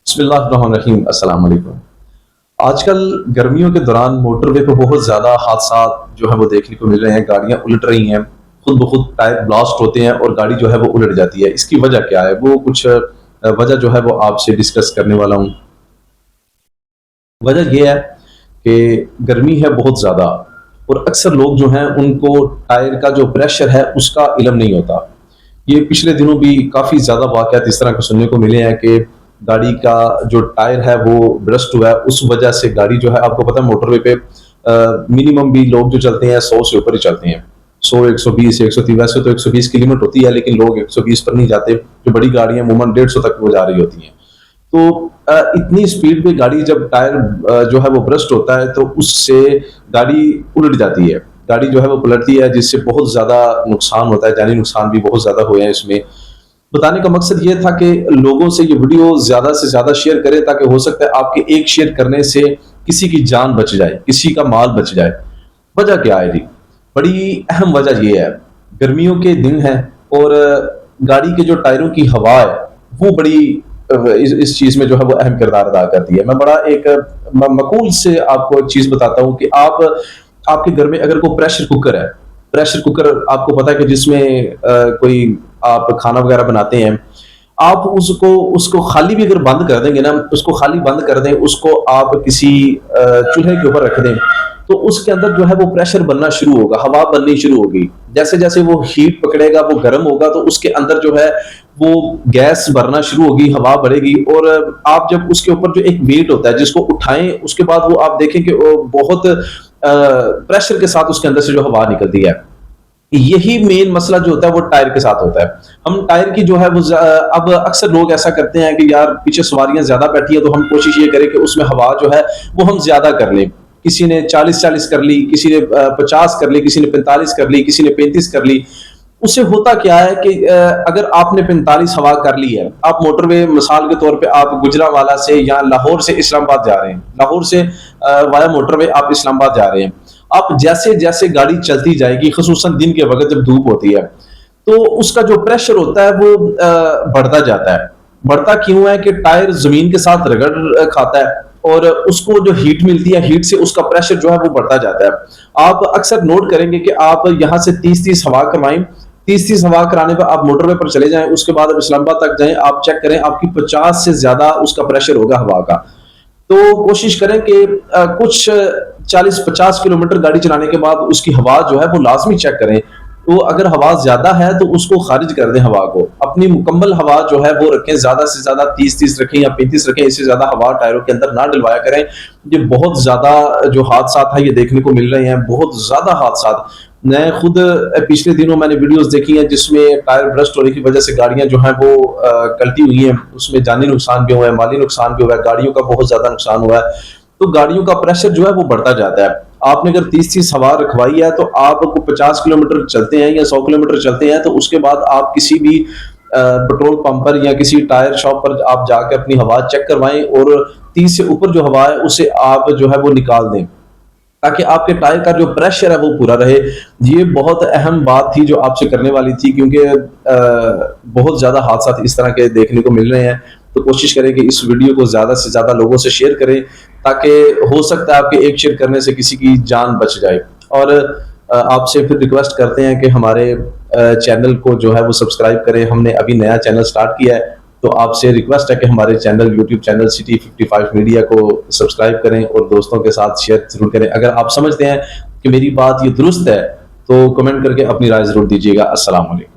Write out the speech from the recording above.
बिस्मिल्लाहिर्रहमानिर्रहीम। अस्सलाम वालेकुम। आजकल गर्मियों के दौरान मोटरवे पे बहुत ज़्यादा हादसा जो है वो देखने को मिल रहे हैं। गाड़ियां उलट रही हैं, खुद ब खुद टायर ब्लास्ट होते हैं और गाड़ी जो है वो उलट जाती है। इसकी वजह क्या है, वो कुछ वजह जो है वो आपसे डिस्कस करने वाला हूँ। वजह यह है कि गर्मी है बहुत ज़्यादा और अक्सर लोग जो हैं उनको टायर का जो प्रेशर है उसका इल्म नहीं होता। ये पिछले दिनों भी काफ़ी ज़्यादा वाक़यात इस तरह के सुनने को मिले हैं कि गाड़ी का जो टायर है वो ब्रस्ट हुआ है। उस वजह से गाड़ी जो है, आपको पता है मोटरवे पे मिनिमम भी लोग जो चलते हैं 100 से ऊपर ही चलते हैं। 100, 120, 130, वैसे तो 120 की लिमिट होती है, लेकिन लोग 120 पर नहीं जाते। जो बड़ी गाड़ियां अमूमन 150 तक वो जा रही होती हैं। तो इतनी स्पीड पे गाड़ी जब टायर जो है वो ब्रस्ट होता है तो उससे गाड़ी उलट जाती है। गाड़ी जो है वो पलटती है, जिससे बहुत ज्यादा नुकसान होता है। जानी नुकसान भी बहुत ज्यादा हुए हैं। इसमें बताने का मकसद ये था कि लोगों से ये वीडियो ज्यादा से ज्यादा शेयर करें, ताकि हो सकता है आपके एक शेयर करने से किसी की जान बच जाए, किसी का माल बच जाए। वजह क्या है जी? बड़ी अहम वजह ये है, गर्मियों के दिन है और गाड़ी के जो टायरों की हवा है वो बड़ी इस चीज में जो है वो अहम किरदार अदा करती है। मैं बड़ा एक मकूल से आपको एक चीज बताता हूँ कि आप आपके घर में अगर कोई प्रेशर कुकर है, प्रेशर कुकर आपको पता है कि जिसमें कोई आप खाना वगैरह बनाते हैं, आप उसको उसको खाली भी अगर बंद कर देंगे ना, उसको खाली बंद कर दें, उसको आप किसी चूल्हे के ऊपर रख दें, तो उसके अंदर जो है वो प्रेशर बनना शुरू होगा, हवा बननी शुरू होगी। जैसे जैसे वो हीट पकड़ेगा, वो गर्म होगा, तो उसके अंदर जो है वो गैस भरना शुरू होगी, हवा बढ़ेगी। और आप जब उसके ऊपर जो एक वेट होता है जिसको उठाएं, उसके बाद वो आप देखें कि वो बहुत प्रेशर के साथ उसके अंदर से जो हवा निकलती है। यही मेन मसला जो होता है वो टायर के साथ होता है। हम टायर की जो है वो अब अक्सर लोग ऐसा करते हैं कि यार पीछे सवारियां ज्यादा बैठी है, तो हम कोशिश ये करें कि उसमें हवा जो है वो हम ज्यादा कर लें। किसी ने 40-40 कर ली, किसी ने 50 कर ली, किसी ने 45 कर ली, किसी ने 35 कर ली। उससे होता क्या है कि अगर आपने 45 हवा कर ली है, आप मोटरवे मिसाल के तौर पे आप गुजरांवाला से या लाहौर से इस्लामाबाद जा रहे हैं, लाहौर से वाया मोटरवे आप इस्लामाबाद जा रहे हैं। आप जैसे जैसे गाड़ी चलती जाएगी, खसूसन दिन के वक्त जब धूप होती है, तो उसका जो प्रेशर होता है वो बढ़ता जाता है। बढ़ता क्यों है कि टायर जमीन के साथ रगड़ खाता है और उसको जो हीट मिलती है, हीट से उसका प्रेशर जो है वो बढ़ता जाता है। आप अक्सर नोट करेंगे कि आप यहाँ से 30-30 हवा कमाएं, 30-30 हवा कराने पर आप मोटरवे पर चले जाएं, उसके बाद आप इस्लामाबाद तक जाएं, आप चेक करें आपकी 50 से ज्यादा उसका प्रेशर होगा हवा का। तो कोशिश करें कि कुछ 40-50 किलोमीटर गाड़ी चलाने के बाद उसकी हवा जो है वो लाजमी चेक करें। तो अगर हवा ज्यादा है तो उसको खारिज कर दें, हवा को अपनी मुकम्मल हवा जो है वो रखें, ज्यादा से ज्यादा 30-30 रखें या 35 रखें। इससे ज्यादा हवा टायरों के अंदर ना डलवाया करें। ये बहुत ज्यादा जो हादसा है ये देखने को मिल रहे हैं, बहुत ज्यादा हादसा। मैं खुद पिछले दिनों मैंने वीडियोस देखी हैं जिसमें टायर ब्रस्ट होने की वजह से गाड़ियां जो हैं वो कल्टी हुई हैं, उसमें जानी नुकसान भी हुआ है, माली नुकसान भी हुआ है, गाड़ियों का बहुत ज्यादा नुकसान हुआ है। तो गाड़ियों का प्रेशर जो है वो बढ़ता जाता है। आपने अगर 30-30 हवा रखवाई है तो आपको 50 किलोमीटर चलते हैं या 100 किलोमीटर चलते हैं, तो उसके बाद आप किसी भी पेट्रोल पंप पर या किसी टायर शॉप पर आप जाकर अपनी हवा चेक करवाएं और 30 से ऊपर जो हवा है उसे आप जो है वो निकाल दें, ताकि आपके टायर का जो प्रेशर है वो पूरा रहे। ये बहुत अहम बात थी जो आपसे करने वाली थी, क्योंकि बहुत ज्यादा हादसा इस तरह के देखने को मिल रहे हैं। तो कोशिश करें कि इस वीडियो को ज्यादा से ज्यादा लोगों से शेयर करें, ताकि हो सकता है आपके एक शेयर करने से किसी की जान बच जाए। और आपसे फिर रिक्वेस्ट करते हैं कि हमारे चैनल को जो है वो सब्सक्राइब करें। हमने अभी नया चैनल स्टार्ट किया है, तो आपसे रिक्वेस्ट है कि हमारे channel YouTube channel city 55 media को सब्सक्राइब करें और दोस्तों के साथ शेयर जरूर करें। अगर आप समझते हैं कि मेरी बात ये दुरुस्त है तो कमेंट करके अपनी राय जरूर दीजिएगा। अस्सलाम वालेकुम।